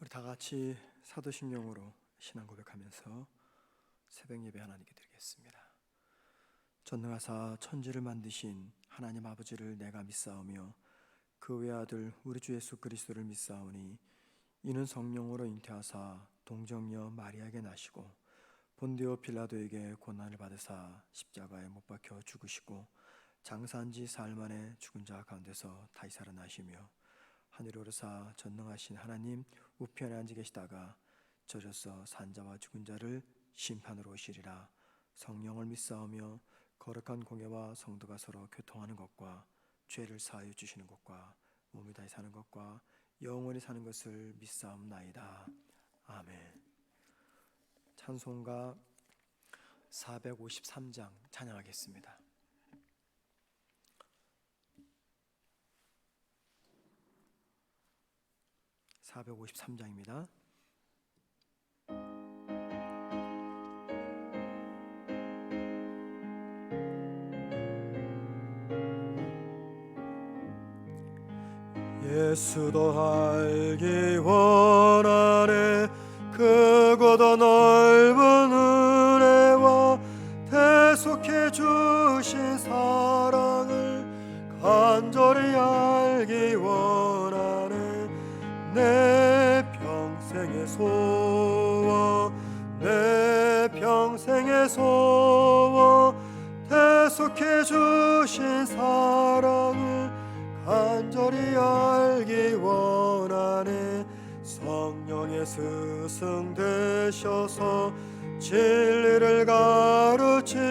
우리 다 같이 사도신경으로 신앙 고백하면서 새벽 예배 하나님께 드리겠습니다. 전능하사 천지를 만드신 하나님 아버지를 내가 믿사오며 그 외아들 우리 주 예수 그리스도를 믿사오니 이는 성령으로 잉태하사 동정녀 마리아에게 나시고 본디오 빌라도에게 고난을 받으사 십자가에 못 박혀 죽으시고 장사한 지 사흘 만에 죽은 자 가운데서 다시 살아나시며 하늘에 오르사 전능하신 하나님 우편에 앉아 계시다가 저져서 산자와 죽은 자를 심판으로 오시리라. 성령을 믿사오며 거룩한 공예와 성도가 서로 교통하는 것과 죄를 사하여 주시는 것과 몸이 다시 사는 것과 영원히 사는 것을 믿사옵나이다. 아멘. 찬송가 453장 찬양하겠습니다. 453장입니다. 예수도 알기 원하네 크고도 넓은 은혜와 대속해 주신 사랑을 간절히 알기 원하네 내 평생의 소원 내 평생의 소원 대속해 주신 사랑을 간절히 알기 원하네 성령의 스승 되셔서 진리를 가르치시고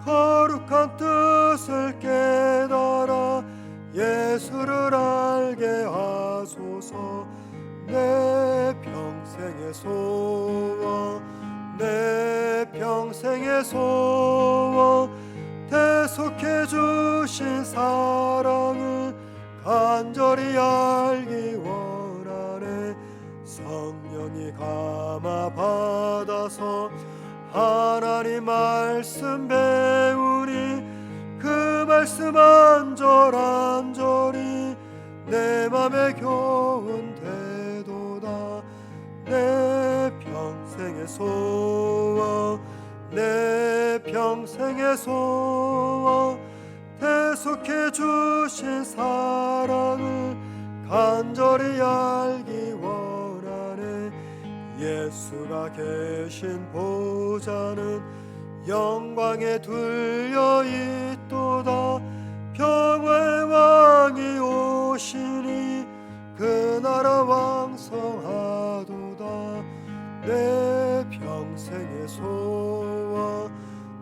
거룩한 뜻을 깨달아 예수를 알게 하소서 내 평생의 소원 내 평생의 소원 대속해 주신 사랑을 간절히 알기 원하네 성령이 감화 받아서 하나님 말씀 배우니 그 말씀 안절안절이 내 맘에 교훈되도다 내 평생의 소원 내 평생의 소원 대속해 주신 사랑을 간절히 알기 원하네 예수가 계신 보좌는 영광에 둘려 있도다 평화의 왕이 오시니 그 나라 왕성하도다 내 평생의 소원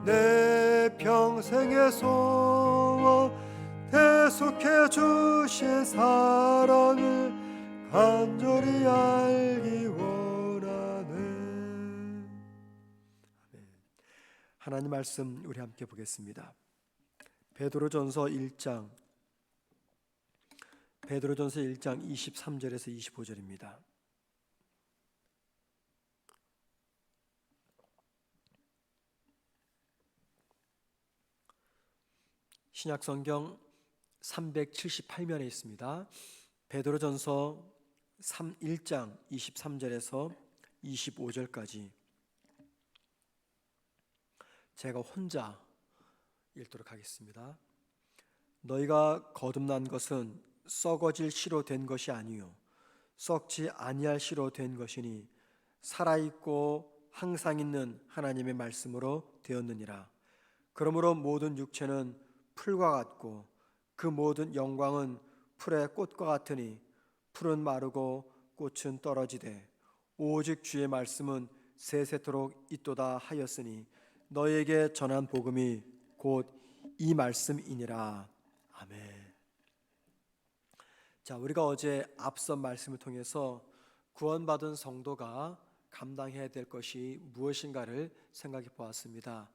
내 평생의 소원 대속해 주신 사랑을 간절히 알기 원하네. 하나님 말씀 우리 함께 보겠습니다. 베드로전서 1장 23절에서 25절입니다. 신약성경 378면에 있습니다. 베드로전서 1장 23절에서 25절까지 제가 혼자 읽도록 하겠습니다. 너희가 거듭난 것은 썩어질 씨로 된 것이 아니요 썩지 아니할 씨로 된 것이니 살아있고 항상 있는 하나님의 말씀으로 되었느니라. 그러므로 모든 육체는 풀과 같고 그 모든 영광은 풀의 꽃과 같으니 풀은 마르고 꽃은 떨어지되 오직 주의 말씀은 세세토록 있도다 하였으니 너희에게 전한 복음이 곧 이 말씀이니라. 아멘. 자, 우리가 어제 앞선 말씀을 통해서 구원받은 성도가 감당해야 될 것이 무엇인가를 생각해 보았습니다.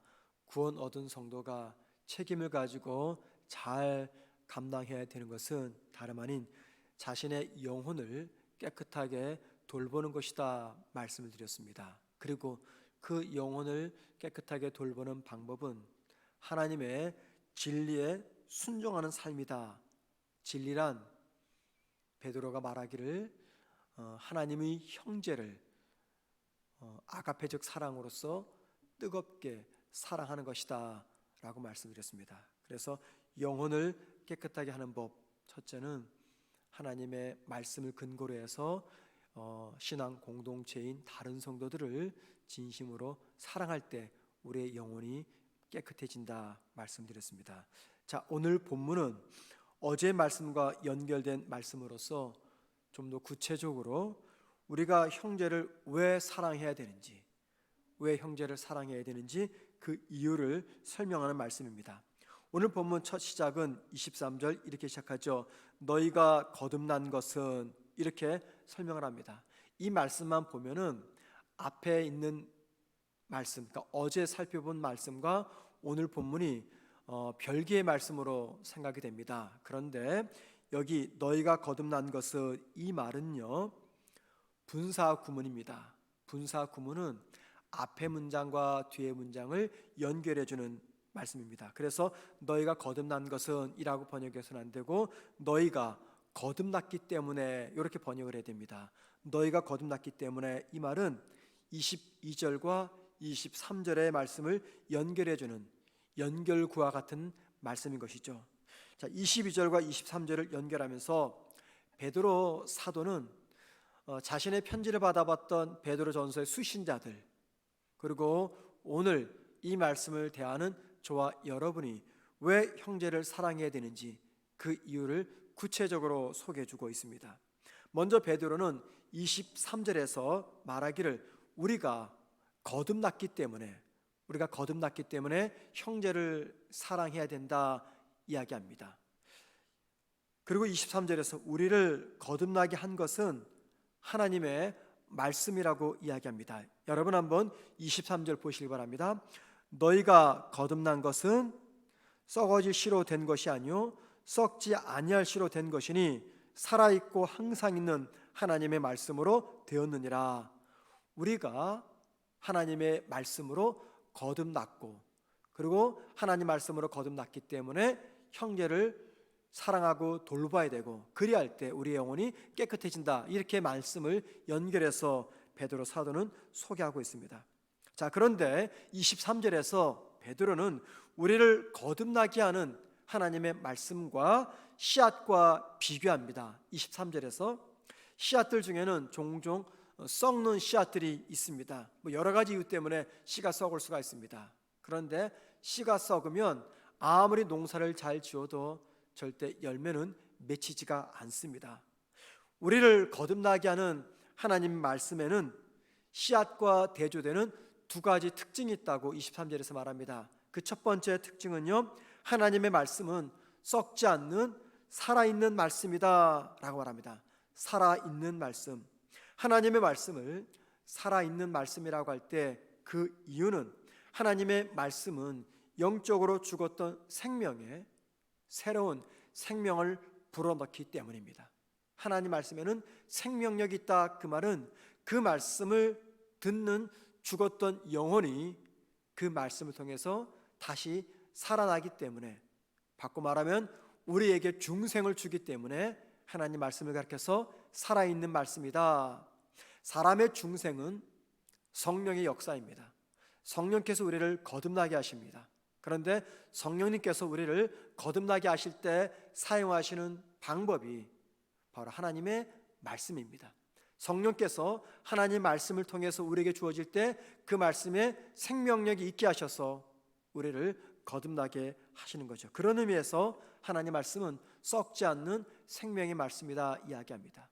구원 얻은 성도가 책임을 가지고 잘 감당해야 되는 것은 다름 아닌 자신의 영혼을 깨끗하게 돌보는 것이다 말씀을 드렸습니다. 그리고 그 영혼을 깨끗하게 돌보는 방법은 하나님의 진리에 순종하는 삶이다. 진리란 베드로가 말하기를 하나님의 형제를 아가페적 사랑으로서 뜨겁게 사랑하는 것이다 라고 말씀드렸습니다. 그래서 영혼을 깨끗하게 하는 법, 첫째는 하나님의 말씀을 근거로 해서 신앙 공동체인 다른 성도들을 진심으로 사랑할 때 우리의 영혼이 깨끗해진다 말씀드렸습니다. 자, 오늘 본문은 어제 말씀과 연결된 말씀으로서 좀 더 구체적으로 우리가 형제를 왜 사랑해야 되는지, 왜 형제를 사랑해야 되는지 그 이유를 설명하는 말씀입니다. 오늘 본문 첫 시작은 23절 이렇게 시작하죠. 너희가 거듭난 것은, 이렇게 설명을 합니다. 이 말씀만 보면은 앞에 있는 말씀, 그러니까 어제 살펴본 말씀과 오늘 본문이 별개의 말씀으로 생각이 됩니다. 그런데 여기 너희가 거듭난 것은, 이 말은요 분사 구문입니다. 분사 구문은 앞의 문장과 뒤의 문장을 연결해주는 말씀입니다. 그래서 너희가 거듭난 것은 이라고 번역해서는 안 되고 너희가 거듭났기 때문에 이렇게 번역을 해야 됩니다. 너희가 거듭났기 때문에, 이 말은 22절과 23절의 말씀을 연결해주는 연결구와 같은 말씀인 것이죠. 자, 22절과 23절을 연결하면서 베드로 사도는 자신의 편지를 받아봤던 베드로 전서의 수신자들, 그리고 오늘 이 말씀을 대하는 저와 여러분이 왜 형제를 사랑해야 되는지 그 이유를 구체적으로 소개해주고 있습니다. 먼저 베드로는 23절에서 말하기를 우리가 거듭났기 때문에 형제를 사랑해야 된다 이야기합니다. 그리고 23절에서 우리를 거듭나게 한 것은 하나님의 말씀이라고 이야기합니다. 여러분 한번 23절 보시기 바랍니다. 너희가 거듭난 것은 썩어질 씨로 된 것이 아니요 썩지 아니할 씨로 된 것이니 살아있고 항상 있는 하나님의 말씀으로 되었느니라. 우리가 하나님의 말씀으로 거듭났고, 그리고 하나님 말씀으로 거듭났기 때문에 형제를 사랑하고 돌봐야 되고, 그리할 때 우리의 영혼이 깨끗해진다, 이렇게 말씀을 연결해서 베드로 사도는 소개하고 있습니다. 자, 그런데 23절에서 베드로는 우리를 거듭나게 하는 하나님의 말씀과 씨앗과 비교합니다. 23절에서 씨앗들 중에는 종종 썩는 씨앗들이 있습니다. 여러 가지 이유 때문에 씨가 썩을 수가 있습니다. 그런데 씨가 썩으면 아무리 농사를 잘 지어도 절대 열매는 맺히지가 않습니다. 우리를 거듭나게 하는 하나님 말씀에는 씨앗과 대조되는 두 가지 특징이 있다고 23절에서 말합니다. 그 첫 번째 특징은요, 하나님의 말씀은 썩지 않는 살아있는 말씀이다 라고 말합니다. 살아있는 말씀, 하나님의 말씀을 살아있는 말씀이라고 할 때 그 이유는 하나님의 말씀은 영적으로 죽었던 생명에 새로운 생명을 불어넣기 때문입니다. 하나님 말씀에는 생명력이 있다, 그 말은 그 말씀을 듣는 죽었던 영혼이 그 말씀을 통해서 다시 살아나기 때문에, 바꿔 말하면 우리에게 중생을 주기 때문에 하나님 말씀을 가르쳐서 살아있는 말씀이다. 사람의 중생은 성령의 역사입니다. 성령께서 우리를 거듭나게 하십니다. 그런데 성령님께서 우리를 거듭나게 하실 때 사용하시는 방법이 바로 하나님의 말씀입니다. 성령께서 하나님 말씀을 통해서 우리에게 주어질 때 그 말씀에 생명력이 있게 하셔서 우리를 거듭나게 하시는 거죠. 그런 의미에서 하나님 말씀은 썩지 않는 생명의 말씀이다 이야기합니다.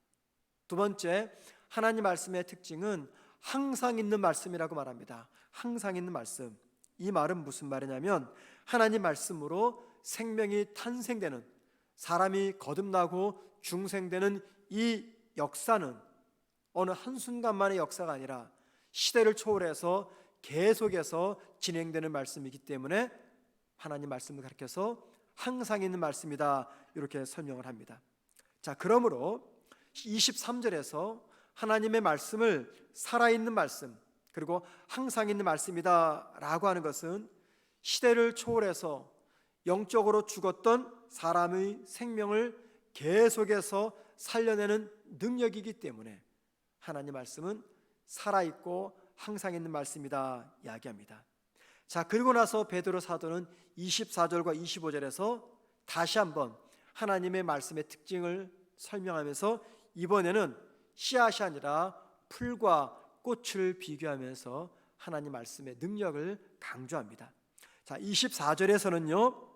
두 번째, 하나님 말씀의 특징은 항상 있는 말씀이라고 말합니다. 항상 있는 말씀, 이 말은 무슨 말이냐면 하나님 말씀으로 생명이 탄생되는, 사람이 거듭나고 중생되는 이 역사는 어느 한순간만의 역사가 아니라 시대를 초월해서 계속해서 진행되는 말씀이기 때문에 하나님 말씀을 가르쳐서 항상 있는 말씀이다, 이렇게 설명을 합니다. 자, 그러므로 23절에서 하나님의 말씀을 살아있는 말씀, 그리고 항상 있는 말씀이다 라고 하는 것은 시대를 초월해서 영적으로 죽었던 사람의 생명을 계속해서 살려내는 능력이기 때문에 하나님 말씀은 살아있고 항상 있는 말씀이다 이야기합니다. 자, 그리고 나서 베드로 사도는 24절과 25절에서 다시 한번 하나님의 말씀의 특징을 설명하면서 이번에는 씨앗이 아니라 풀과 꽃을 비교하면서 하나님 말씀의 능력을 강조합니다. 자, 24절에서는요,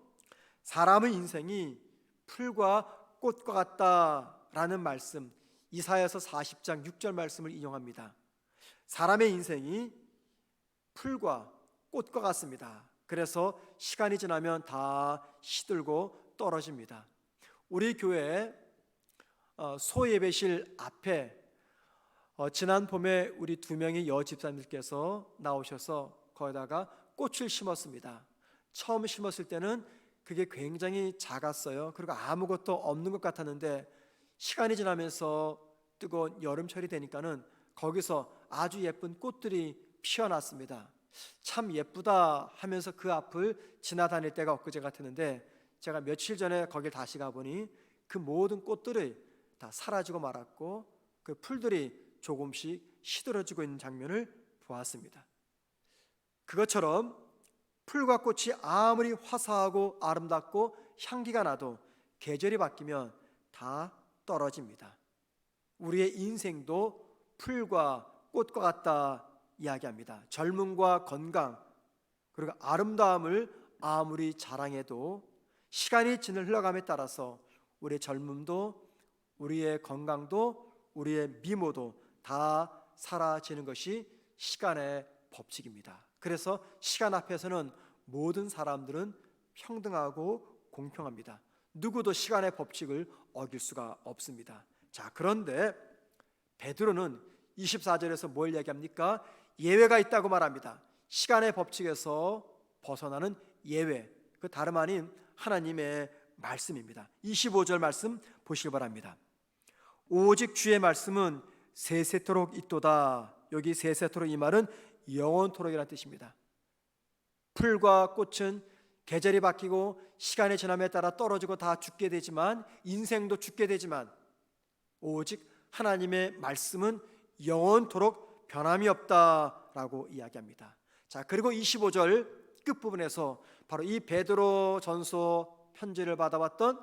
사람의 인생이 풀과 꽃과 같다라는 말씀, 이사야서 40장 6절 말씀을 인용합니다. 사람의 인생이 풀과 꽃과 같습니다. 그래서 시간이 지나면 다 시들고 떨어집니다. 우리 교회 소예배실 앞에 지난 봄에 우리 2명의 여집사님들께서 나오셔서 거기다가 꽃을 심었습니다. 처음 심었을 때는 그게 굉장히 작았어요. 그리고 아무것도 없는 것 같았는데 시간이 지나면서 뜨거운 여름철이 되니까는 거기서 아주 예쁜 꽃들이 피어났습니다. 참 예쁘다 하면서 그 앞을 지나다닐 때가 엊그제 같았는데 제가 며칠 전에 거길 다시 가보니 그 모든 꽃들이 다 사라지고 말았고 그 풀들이 조금씩 시들어지고 있는 장면을 보았습니다. 그것처럼 풀과 꽃이 아무리 화사하고 아름답고 향기가 나도 계절이 바뀌면 다 떨어집니다. 우리의 인생도 풀과 꽃과 같다 이야기합니다. 젊음과 건강 그리고 아름다움을 아무리 자랑해도 시간이 흘러감에 따라서 우리의 젊음도 우리의 건강도 우리의 미모도 다 사라지는 것이 시간의 법칙입니다. 그래서 시간 앞에서는 모든 사람들은 평등하고 공평합니다. 누구도 시간의 법칙을 어길 수가 없습니다. 자, 그런데 베드로는 24절에서 뭘 얘기합니까? 예외가 있다고 말합니다. 시간의 법칙에서 벗어나는 예외, 그 다름 아닌 하나님의 말씀입니다. 25절 말씀 보시기 바랍니다. 오직 주의 말씀은 세세토록 있도다. 여기 세세토록 이 말은 영원토록이라는 뜻입니다. 풀과 꽃은 계절이 바뀌고 시간의 지남에 따라 떨어지고 다 죽게 되지만 인생도 죽게 되지만 오직 하나님의 말씀은 영원토록 변함이 없다라고 이야기합니다. 자, 그리고 25절 끝부분에서 바로 이 베드로 전서 편지를 받아왔던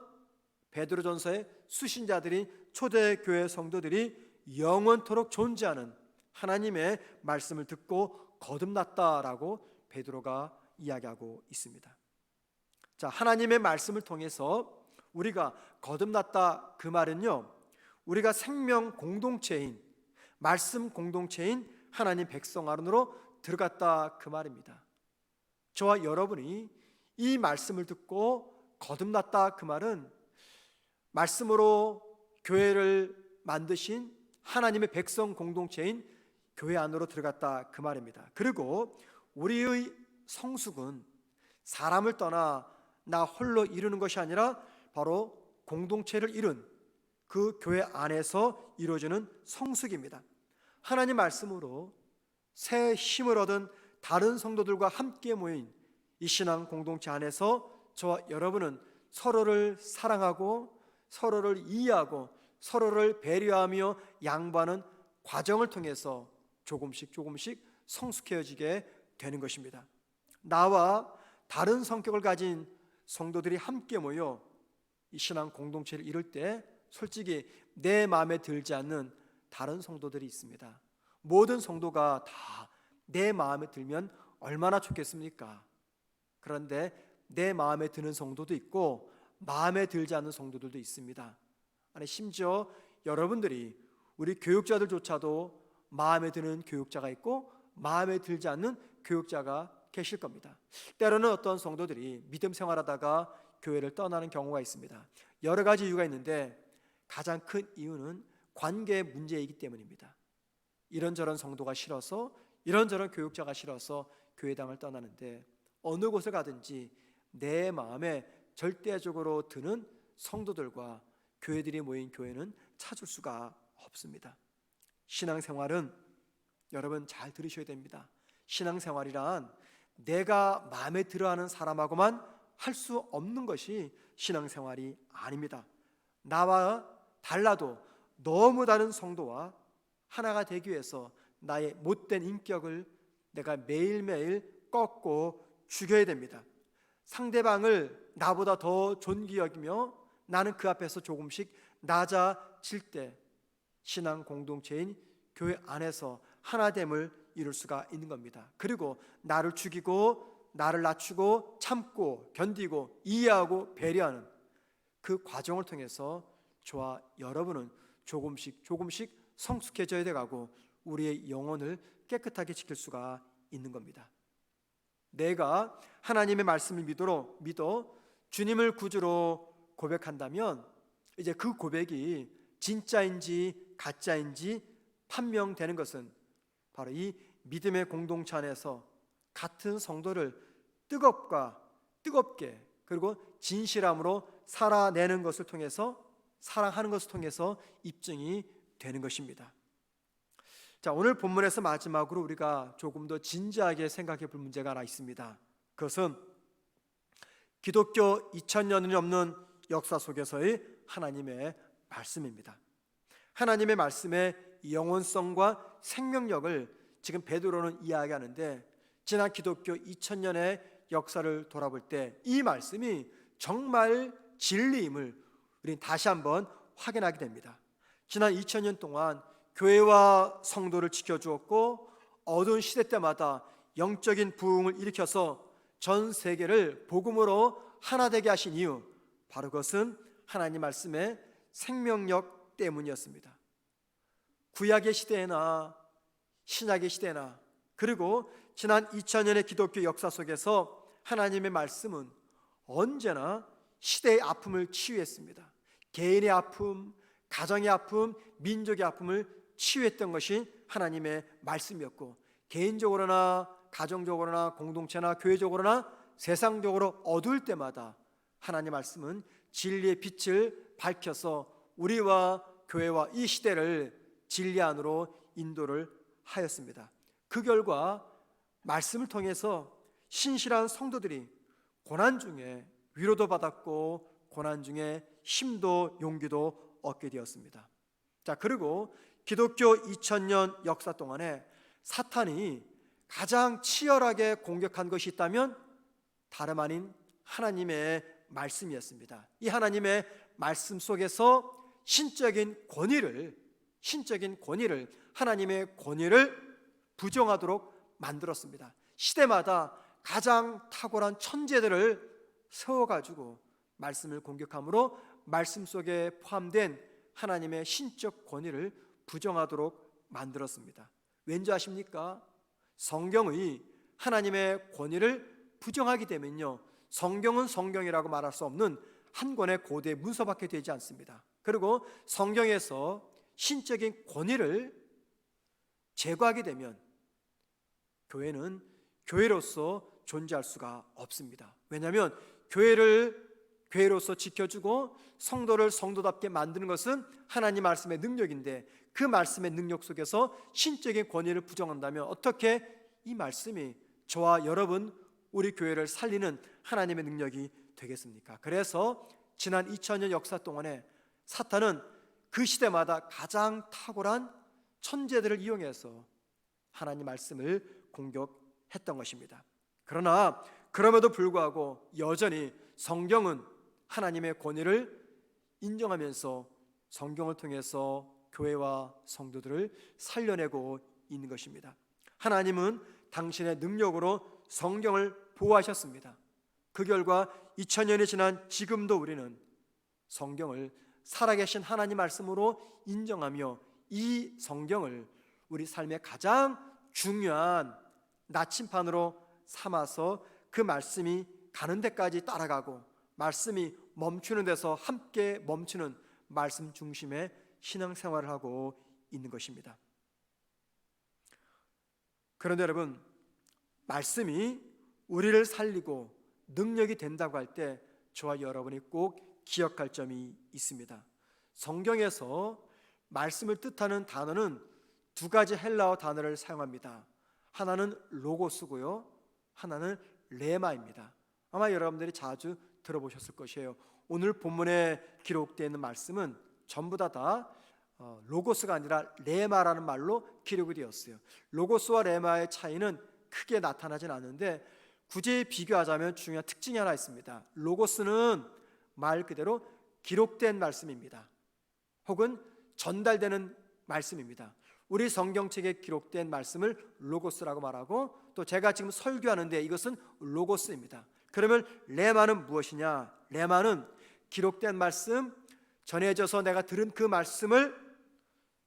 베드로 전서의 수신자들이 초대교회 성도들이 영원토록 존재하는 하나님의 말씀을 듣고 거듭났다라고 베드로가 이야기하고 있습니다. 자, 하나님의 말씀을 통해서 우리가 거듭났다 그 말은요, 우리가 생명 공동체인 말씀 공동체인 하나님 백성 안으로 들어갔다 그 말입니다. 저와 여러분이 이 말씀을 듣고 거듭났다 그 말은 말씀으로 교회를 만드신 하나님의 백성 공동체인 교회 안으로 들어갔다 그 말입니다. 그리고 우리의 성숙은 사람을 떠나 나 홀로 이루는 것이 아니라 바로 공동체를 이룬 그 교회 안에서 이루어지는 성숙입니다. 하나님 말씀으로 새 힘을 얻은 다른 성도들과 함께 모인 이 신앙 공동체 안에서 저와 여러분은 서로를 사랑하고 서로를 이해하고 서로를 배려하며 양보하는 과정을 통해서 조금씩 성숙해지게 되는 것입니다. 나와 다른 성격을 가진 성도들이 함께 모여 이 신앙 공동체를 이룰 때 솔직히 내 마음에 들지 않는 다른 성도들이 있습니다. 모든 성도가 다 내 마음에 들면 얼마나 좋겠습니까? 그런데 내 마음에 드는 성도도 있고 마음에 들지 않는 성도들도 있습니다. 아니, 심지어 여러분들이 우리 교육자들조차도 마음에 드는 교육자가 있고 마음에 들지 않는 교육자가 계실 겁니다. 때로는 어떤 성도들이 믿음 생활하다가 교회를 떠나는 경우가 있습니다. 여러 가지 이유가 있는데 가장 큰 이유는 관계 문제이기 때문입니다. 이런저런 성도가 싫어서 이런저런 교육자가 싫어서 교회당을 떠나는데 어느 곳을 가든지 내 마음에 절대적으로 드는 성도들과 교회들이 모인 교회는 찾을 수가 없습니다. 신앙생활은 여러분 잘 들으셔야 됩니다. 신앙생활이란 내가 마음에 들어하는 사람하고만 할 수 없는 것이 신앙생활이 아닙니다. 나와 달라도 너무 다른 성도와 하나가 되기 위해서 나의 못된 인격을 내가 매일매일 꺾고 죽여야 됩니다. 상대방을 나보다 더 존귀 여기며 나는 그 앞에서 조금씩 낮아질 때 신앙 공동체인 교회 안에서 하나됨을 이룰 수가 있는 겁니다. 그리고 나를 죽이고 나를 낮추고 참고 견디고 이해하고 배려하는 그 과정을 통해서 저와 여러분은 조금씩 성숙해져야 돼가고 우리의 영혼을 깨끗하게 지킬 수가 있는 겁니다. 내가 하나님의 말씀을 믿어 주님을 구주로 고백한다면 이제 그 고백이 진짜인지 가짜인지 판명되는 것은 바로 이 믿음의 공동체 안에서 같은 성도를 뜨겁게 그리고 진실함으로 살아내는 것을 통해서, 사랑하는 것을 통해서 입증이 되는 것입니다. 자, 오늘 본문에서 마지막으로 우리가 조금 더 진지하게 생각해 볼 문제가 하나 있습니다. 그것은 기독교 2000년이 넘는 역사 속에서의 하나님의 말씀입니다. 하나님의 말씀의 영원성과 생명력을 지금 베드로는 이야기하는데, 지난 기독교 2000년의 역사를 돌아볼 때 이 말씀이 정말 진리임을 우리는 다시 한번 확인하게 됩니다. 지난 2000년 동안 교회와 성도를 지켜주었고 어두운 시대 때마다 영적인 부흥을 일으켜서 전 세계를 복음으로 하나 되게 하신 이유, 바로 그것은 하나님 말씀의 생명력 때문이었습니다. 구약의 시대나 신약의 시대나 그리고 지난 2000년의 기독교 역사 속에서 하나님의 말씀은 언제나 시대의 아픔을 치유했습니다. 개인의 아픔, 가정의 아픔, 민족의 아픔을 치유했던 것이 하나님의 말씀이었고, 개인적으로나 가정적으로나 공동체나 교회적으로나 세상적으로 어두울 때마다 하나님의 말씀은 진리의 빛을 밝혀서 우리와 교회와 이 시대를 진리 안으로 인도를 하였습니다. 그 결과 말씀을 통해서 신실한 성도들이 고난 중에 위로도 받았고 고난 중에 힘도 용기도 얻게 되었습니다. 자, 그리고 기독교 2000년 역사 동안에 사탄이 가장 치열하게 공격한 것이 있다면 다름 아닌 하나님의 말씀이었습니다. 이 하나님의 말씀 속에서 신적인 권위를 하나님의 권위를 부정하도록 만들었습니다. 시대마다 가장 탁월한 천재들을 세워가지고 말씀을 공격함으로 말씀 속에 포함된 하나님의 신적 권위를 부정하도록 만들었습니다. 왠지 아십니까? 성경의 하나님의 권위를 부정하게 되면요, 성경은 성경이라고 말할 수 없는 한 권의 고대 문서밖에 되지 않습니다. 그리고 성경에서 신적인 권위를 제거하게 되면 교회는 교회로서 존재할 수가 없습니다. 왜냐하면 교회로서 지켜주고 성도를 성도답게 만드는 것은 하나님 말씀의 능력인데, 그 말씀의 능력 속에서 신적인 권위를 부정한다면 어떻게 이 말씀이 저와 여러분, 우리 교회를 살리는 하나님의 능력이 되겠습니까? 그래서 지난 2000년 역사 동안에 사탄은 그 시대마다 가장 탁월한 천재들을 이용해서 하나님 말씀을 공격했던 것입니다. 그러나 그럼에도 불구하고 여전히 성경은 하나님의 권위를 인정하면서 성경을 통해서 교회와 성도들을 살려내고 있는 것입니다. 하나님은 당신의 능력으로 성경을 보호하셨습니다. 그 결과 2000년이 지난 지금도 우리는 성경을 살아계신 하나님 말씀으로 인정하며 이 성경을 우리 삶의 가장 중요한 나침판으로 삼아서 그 말씀이 가는 데까지 따라가고 말씀이 멈추는 데서 함께 멈추는 말씀 중심의 신앙생활을 하고 있는 것입니다. 그런데 여러분, 말씀이 우리를 살리고 능력이 된다고 할 때 저와 여러분이 꼭 기억할 점이 있습니다. 성경에서 말씀을 뜻하는 단어는 두 가지 헬라어 단어를 사용합니다. 하나는 로고스고요, 하나는 레마입니다. 아마 여러분들이 자주 들어보셨을 것이에요. 오늘 본문에 기록되어 있는 말씀은 전부 다 로고스가 아니라 레마라는 말로 기록이 되었어요. 로고스와 레마의 차이는 크게 나타나진 않는데 굳이 비교하자면 중요한 특징이 하나 있습니다. 로고스는 말 그대로 기록된 말씀입니다. 혹은 전달되는 말씀입니다. 우리 성경책에 기록된 말씀을 로고스라고 말하고, 또 제가 지금 설교하는데 이것은 로고스입니다. 그러면 레마는 무엇이냐? 레마는 기록된 말씀, 전해져서 내가 들은 그 말씀을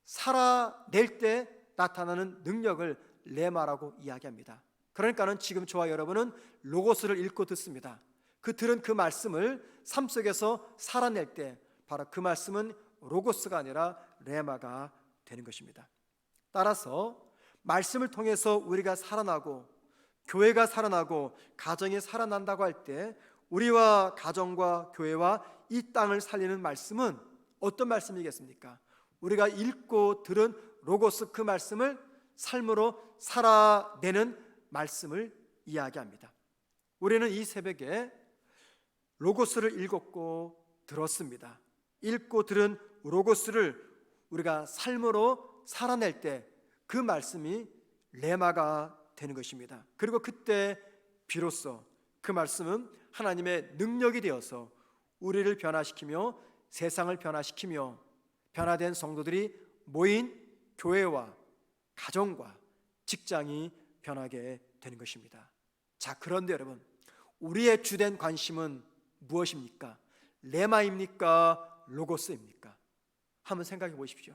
살아낼 때 나타나는 능력을 레마라고 이야기합니다. 그러니까는 지금 저와 여러분은 로고스를 읽고 듣습니다. 들은 그 말씀을 삶 속에서 살아낼 때 바로 그 말씀은 로고스가 아니라 레마가 되는 것입니다. 따라서 말씀을 통해서 우리가 살아나고 교회가 살아나고 가정이 살아난다고 할 때 우리와 가정과 교회와 이 땅을 살리는 말씀은 어떤 말씀이겠습니까? 우리가 읽고 들은 로고스, 그 말씀을 삶으로 살아내는 말씀을 이야기합니다. 우리는 이 새벽에 로고스를 읽었고 들었습니다. 읽고 들은 로고스를 우리가 삶으로 살아낼 때 그 말씀이 레마가 되는 것입니다. 그리고 그때 비로소 그 말씀은 하나님의 능력이 되어서 우리를 변화시키며 세상을 변화시키며 변화된 성도들이 모인 교회와 가정과 직장이 변하게 되는 것입니다. 자, 그런데 여러분, 우리의 주된 관심은 무엇입니까? 레마입니까? 로고스입니까? 한번 생각해 보십시오.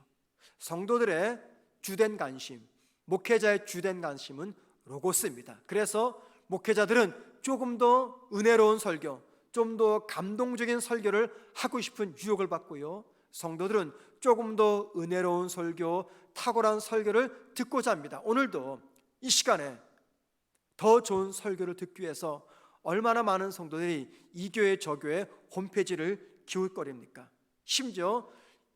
성도들의 주된 관심, 목회자의 주된 관심은 로고스입니다. 그래서 목회자들은 조금 더 은혜로운 설교, 좀 더 감동적인 설교를 하고 싶은 유혹을 받고요, 성도들은 조금 더 은혜로운 설교, 탁월한 설교를 듣고자 합니다. 오늘도 이 시간에 더 좋은 설교를 듣기 위해서 얼마나 많은 성도들이 이 교회 저 교회 홈페이지를 기웃거립니까? 심지어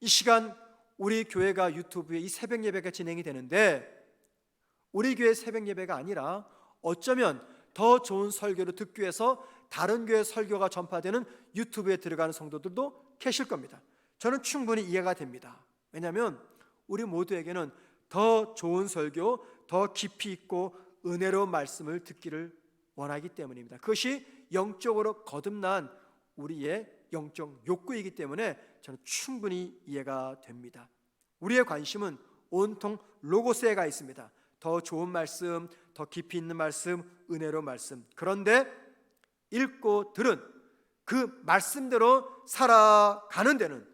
이 시간 우리 교회가 유튜브에 이 새벽 예배가 진행이 되는데 우리 교회 새벽 예배가 아니라 어쩌면 더 좋은 설교를 듣기 위해서 다른 교회 설교가 전파되는 유튜브에 들어가는 성도들도 계실 겁니다. 저는 충분히 이해가 됩니다. 왜냐하면 우리 모두에게는 더 좋은 설교, 더 깊이 있고 은혜로운 말씀을 듣기를 원하기 때문입니다. 그것이 영적으로 거듭난 우리의 영적 욕구이기 때문에 저는 충분히 이해가 됩니다. 우리의 관심은 온통 로고스에 가 있습니다. 더 좋은 말씀, 더 깊이 있는 말씀, 은혜로운 말씀. 그런데 읽고 들은 그 말씀대로 살아가는 데는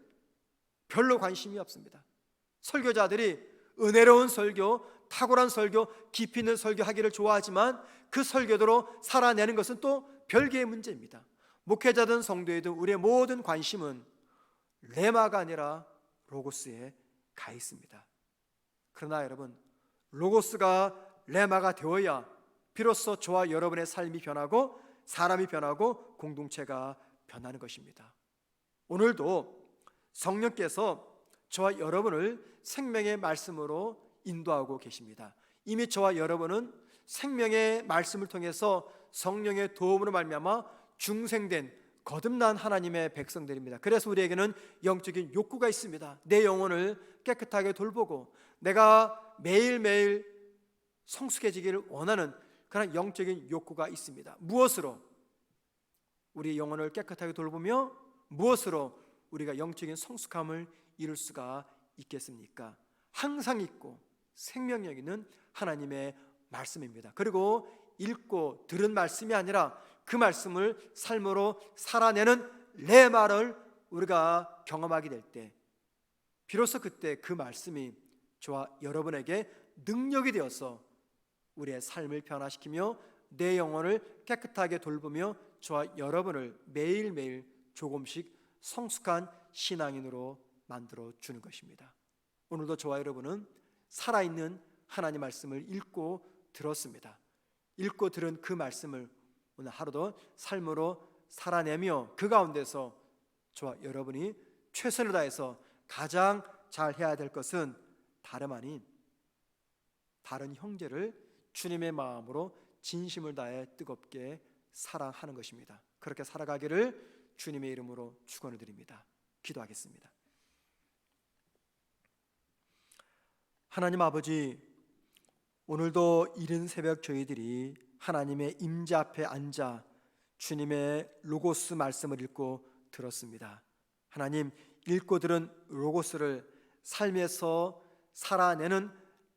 별로 관심이 없습니다. 설교자들이 은혜로운 설교, 탁월한 설교, 깊이 있는 설교 하기를 좋아하지만 그 설교대로 살아내는 것은 또 별개의 문제입니다. 목회자든 성도이든 우리의 모든 관심은 레마가 아니라 로고스에 가 있습니다. 그러나 여러분, 로고스가 레마가 되어야 비로소 저와 여러분의 삶이 변하고 사람이 변하고 공동체가 변하는 것입니다. 오늘도 성령께서 저와 여러분을 생명의 말씀으로 인도하고 계십니다. 이미 저와 여러분은 생명의 말씀을 통해서 성령의 도움으로 말미암아 중생된 거듭난 하나님의 백성들입니다. 그래서 우리에게는 영적인 욕구가 있습니다. 내 영혼을 깨끗하게 돌보고 내가 매일매일 성숙해지기를 원하는 그런 영적인 욕구가 있습니다. 무엇으로 우리 영혼을 깨끗하게 돌보며 무엇으로 우리가 영적인 성숙함을 이룰 수가 있겠습니까? 항상 있고 생명력 있는 하나님의 말씀입니다. 그리고 읽고 들은 말씀이 아니라 그 말씀을 삶으로 살아내는 레마를 우리가 경험하게 될 때 비로소 그때 그 말씀이 저와 여러분에게 능력이 되어서 우리의 삶을 변화시키며 내 영혼을 깨끗하게 돌보며 저와 여러분을 매일매일 조금씩 성숙한 신앙인으로 만들어 주는 것입니다. 오늘도 저와 여러분은 살아있는 하나님 말씀을 읽고 들었습니다. 읽고 들은 그 말씀을 오늘 하루도 삶으로 살아내며 그 가운데서 저와 여러분이 최선을 다해서 가장 잘 해야 될 것은 다름 아닌 다른 형제를 주님의 마음으로 진심을 다해 뜨겁게 사랑하는 것입니다. 그렇게 살아가기를 주님의 이름으로 축원을 드립니다. 기도하겠습니다. 하나님 아버지, 오늘도 이른 새벽 저희들이 하나님의 임재 앞에 앉아 주님의 로고스 말씀을 읽고 들었습니다. 하나님, 읽고 들은 로고스를 삶에서 살아내는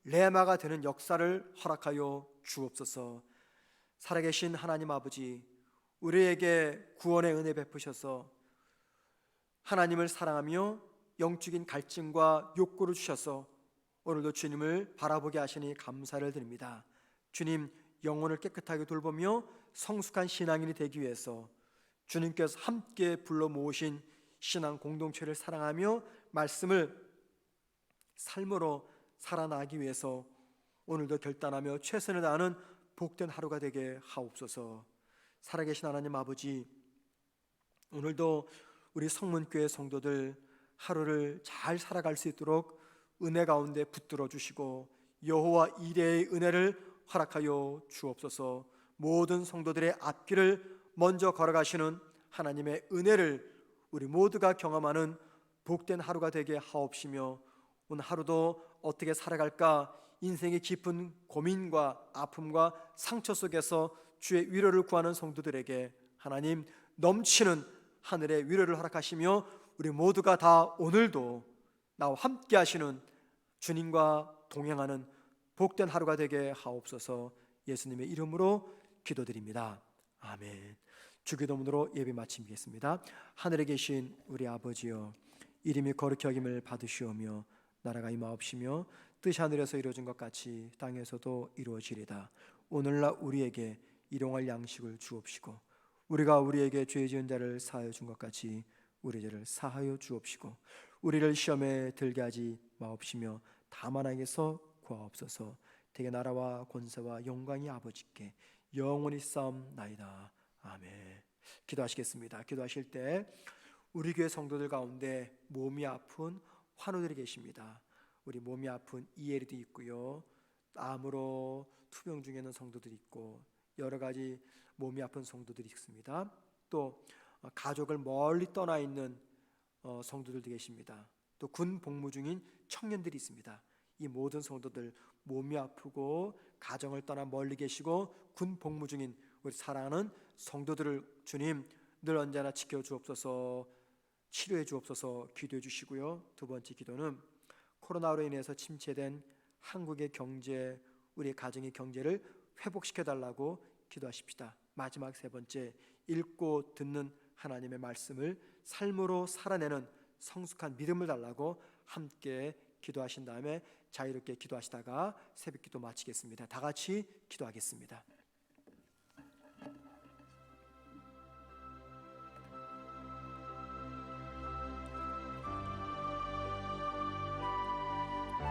레마가 되는 역사를 허락하여 주옵소서. 살아계신 하나님 아버지, 우리에게 구원의 은혜 베푸셔서 하나님을 사랑하며 영적인 갈증과 욕구를 주셔서 오늘도 주님을 바라보게 하시니 감사를 드립니다. 주님, 영혼을 깨끗하게 돌보며 성숙한 신앙인이 되기 위해서 주님께서 함께 불러 모으신 신앙 공동체를 사랑하며 말씀을 삶으로 살아나기 위해서 오늘도 결단하며 최선을 다하는 복된 하루가 되게 하옵소서. 살아계신 하나님 아버지, 오늘도 우리 성문교회 성도들 하루를 잘 살아갈 수 있도록 은혜 가운데 붙들어 주시고 여호와 이레의 은혜를 허락하여 주옵소서. 모든 성도들의 앞길을 먼저 걸어가시는 하나님의 은혜를 우리 모두가 경험하는 복된 하루가 되게 하옵시며, 오늘 하루도 어떻게 살아갈까 인생의 깊은 고민과 아픔과 상처 속에서 주의 위로를 구하는 성도들에게 하나님 넘치는 하늘의 위로를 허락하시며, 우리 모두가 다 오늘도 나와 함께 하시는 주님과 동행하는 복된 하루가 되게 하옵소서. 예수님의 이름으로 기도드립니다. 아멘. 주기도문으로 예배 마치겠습니다. 하늘에 계신 우리 아버지여, 이름이 거룩히 여김을 받으시오며 나라가 임하옵시며 뜻이 하늘에서 이루어진 것 같이 땅에서도 이루어지리다. 오늘날 우리에게 일용할 양식을 주옵시고 우리가 우리에게 죄 지은 자를 사하여 준 것 같이 우리 죄를 사하여 주옵시고 우리를 시험에 들게 하지 마옵시며 다만 악에서 구하옵소서. 대개 나라와 권세와 영광이 아버지께 영원히 싸움나이다. 아멘. 기도하시겠습니다. 기도하실 때 우리 교회 성도들 가운데 몸이 아픈 환우들이 계십니다. 우리 몸이 아픈 이혜리도 있고요, 암으로 투병 중에 있는 성도들이 있고 여러 가지 몸이 아픈 성도들이 있습니다. 또 가족을 멀리 떠나 있는 성도들도 계십니다. 또 군 복무 중인 청년들이 있습니다. 이 모든 성도들 몸이 아프고 가정을 떠나 멀리 계시고 군 복무 중인 우리 사랑하는 성도들을 주님 늘 언제나 지켜주옵소서, 치료해 주옵소서 기도해 주시고요. 두 번째 기도는 코로나로 인해서 침체된 한국의 경제, 우리 가정의 경제를 회복시켜 달라고 기도하십시다. 마지막 세 번째, 읽고 듣는 하나님의 말씀을 삶으로 살아내는 성숙한 믿음을 달라고 함께 기도하신 다음에 자유롭게 기도하시다가 새벽 기도 마치겠습니다. 다 같이 기도하겠습니다.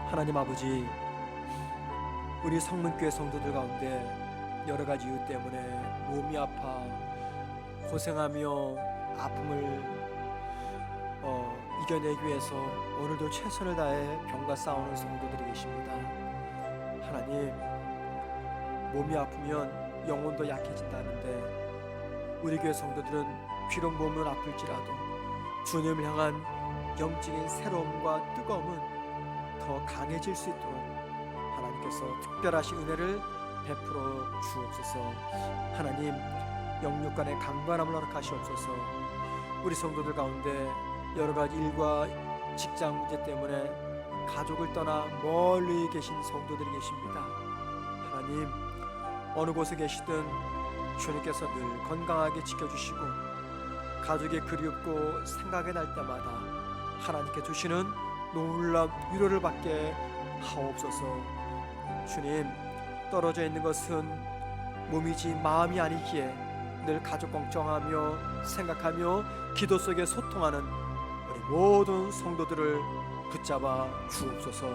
하나님 아버지, 우리 성문교회 성도들 가운데 여러 가지 이유 때문에 몸이 아파 고생하며 아픔을 이겨내기 위해서 오늘도 최선을 다해 병과 싸우는 성도들이 계십니다. 하나님, 몸이 아프면 영혼도 약해진다는데 우리 교회 성도들은 비록 몸은 아플지라도 주님을 향한 영적인 새로움과 뜨거움은 더 강해질 수 있도록 하나님께서 특별하신 은혜를 베풀어 주옵소서. 하나님, 영육간의 강건함을 허락하시옵소서. 우리 성도들 가운데 여러 가지 일과 직장 문제 때문에 가족을 떠나 멀리 계신 성도들이 계십니다. 하나님, 어느 곳에 계시든 주님께서 늘 건강하게 지켜주시고 가족이 그리웠고 생각이 날 때마다 하나님께 주시는 놀라운 위로를 받게 하옵소서. 주님, 떨어져 있는 것은 몸이지 마음이 아니기에 늘 가족 걱정하며 생각하며 기도 속에 소통하는 우리 모든 성도들을 붙잡아 주옵소서.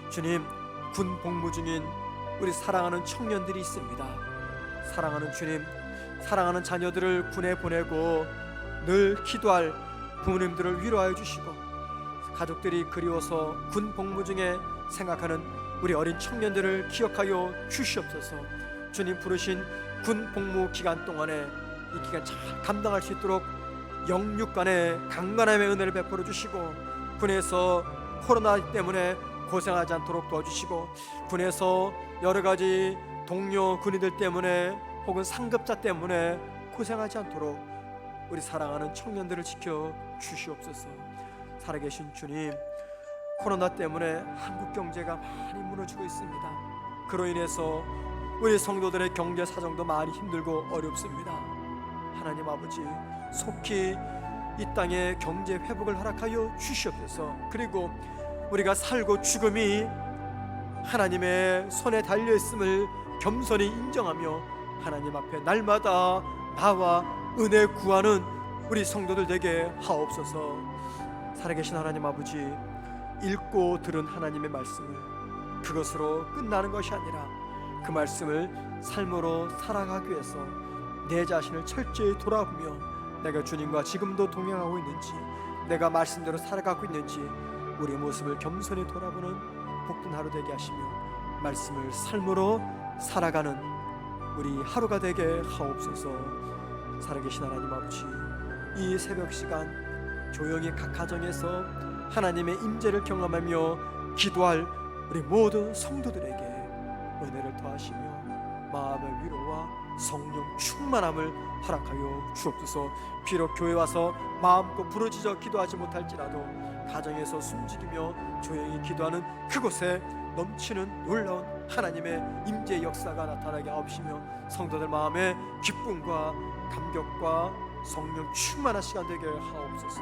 주님, 군 복무 중인 우리 사랑하는 청년들이 있습니다. 사랑하는 주님, 사랑하는 자녀들을 군에 보내고 늘 기도할 부모님들을 위로하여 주시고 가족들이 그리워서 군 복무 중에 생각하는 우리 어린 청년들을 기억하여 주시옵소서. 주님 부르신 군 복무 기간 동안에 이 기간 잘 감당할 수 있도록 영육간의 강건함의 은혜를 베풀어 주시고 군에서 코로나 때문에 고생하지 않도록 도와주시고, 군에서 여러 가지 동료 군인들 때문에 혹은 상급자 때문에 고생하지 않도록 우리 사랑하는 청년들을 지켜 주시옵소서. 살아계신 주님, 코로나 때문에 한국 경제가 많이 무너지고 있습니다. 그로 인해서 우리 성도들의 경제 사정도 많이 힘들고 어렵습니다. 하나님 아버지, 속히 이 땅의 경제 회복을 허락하여 주시옵소서. 그리고 우리가 살고 죽음이 하나님의 손에 달려있음을 겸손히 인정하며 하나님 앞에 날마다 나와 은혜 구하는 우리 성도들 되게 하옵소서. 살아계신 하나님 아버지, 읽고 들은 하나님의 말씀을 그것으로 끝나는 것이 아니라 그 말씀을 삶으로 살아가기 위해서 내 자신을 철저히 돌아보며 내가 주님과 지금도 동행하고 있는지, 내가 말씀대로 살아가고 있는지 우리의 모습을 겸손히 돌아보는 복된 하루 되게 하시며 말씀을 삶으로 살아가는 우리 하루가 되게 하옵소서. 살아계신 하나님 아버지, 이 새벽 시간 조용히 각 가정에서 하나님의 임재를 경험하며 기도할 우리 모든 성도들에게 은혜를 더하시며 마음의 위로와 성령 충만함을 허락하여 주옵소서. 비록 교회 와서 마음껏 부르짖어 기도하지 못할지라도 가정에서 숨지기며 조용히 기도하는 그곳에 넘치는 놀라운 하나님의 임재 역사가 나타나게 하옵시며 성도들 마음에 기쁨과 감격과 성령 충만한 시간 되게 하옵소서.